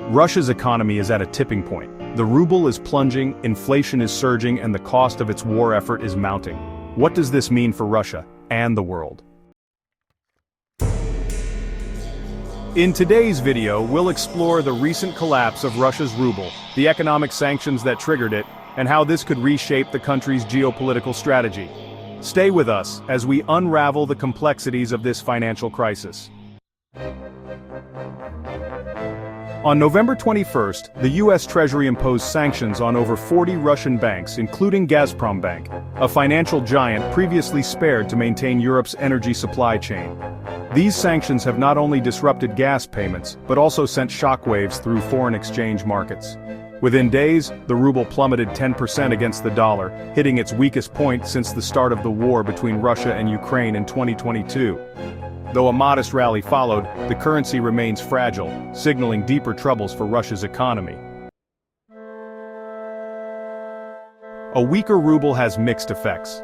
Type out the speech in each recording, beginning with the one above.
Russia's economy is at a tipping point. The ruble is plunging, inflation is surging, and the cost of its war effort is mounting. What does this mean for Russia and the world? In today's video, we'll explore the recent collapse of Russia's ruble, the economic sanctions that triggered it, and how this could reshape the country's geopolitical strategy. Stay with us as we unravel the complexities of this financial crisis. On November 21st, the U.S. Treasury imposed sanctions on over 40 Russian banks, including Gazprom Bank, a financial giant previously spared to maintain Europe's energy supply chain. These sanctions have not only disrupted gas payments, but also sent shockwaves through foreign exchange markets. Within days, the ruble plummeted 10% against the dollar, hitting its weakest point since the start of the war between Russia and Ukraine in 2022. Though a modest rally followed, the currency remains fragile, signaling deeper troubles for Russia's economy. A weaker ruble has mixed effects.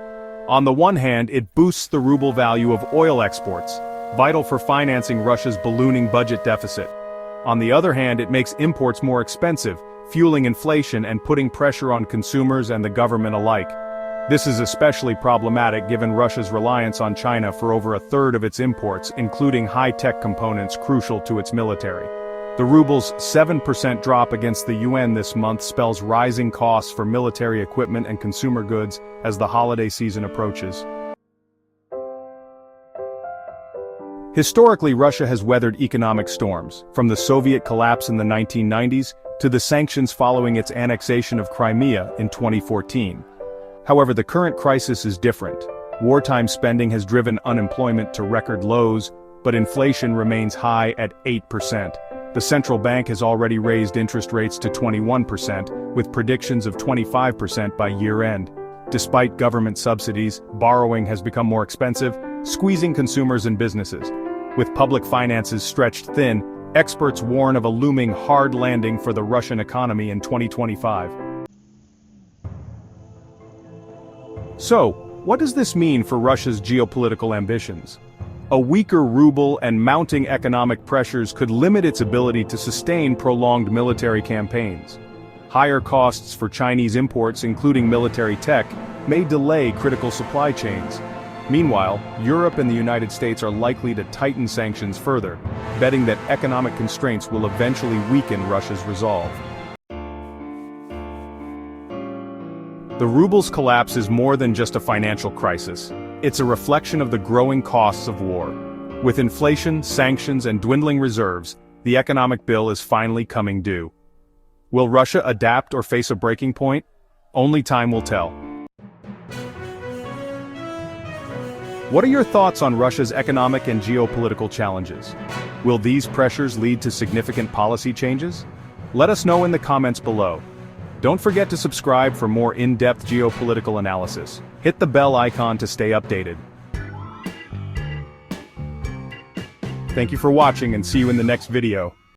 On the one hand, it boosts the ruble value of oil exports, vital for financing Russia's ballooning budget deficit. On the other hand, it makes imports more expensive, fueling inflation and putting pressure on consumers and the government alike. This is especially problematic given Russia's reliance on China for over a third of its imports, including high-tech components crucial to its military. The ruble's 7% drop against the yuan this month spells rising costs for military equipment and consumer goods as the holiday season approaches. Historically, Russia has weathered economic storms, from the Soviet collapse in the 1990s to the sanctions following its annexation of Crimea in 2014. However, the current crisis is different. Wartime spending has driven unemployment to record lows, but inflation remains high at 8%. The central bank has already raised interest rates to 21%, with predictions of 25% by year-end. Despite government subsidies, borrowing has become more expensive, squeezing consumers and businesses. With public finances stretched thin, experts warn of a looming hard landing for the Russian economy in 2025. So, what does this mean for Russia's geopolitical ambitions? A weaker ruble and mounting economic pressures could limit its ability to sustain prolonged military campaigns. Higher costs for Chinese imports, including military tech, may delay critical supply chains. Meanwhile, Europe and the United States are likely to tighten sanctions further, betting that economic constraints will eventually weaken Russia's resolve. The ruble's collapse is more than just a financial crisis. It's a reflection of the growing costs of war. With inflation, sanctions, and dwindling reserves, the economic bill is finally coming due. Will Russia adapt or face a breaking point? Only time will tell. What are your thoughts on Russia's economic and geopolitical challenges? Will these pressures lead to significant policy changes? Let us know in the comments below. Don't forget to subscribe for more in-depth geopolitical analysis. Hit the bell icon to stay updated. Thank you for watching and see you in the next video.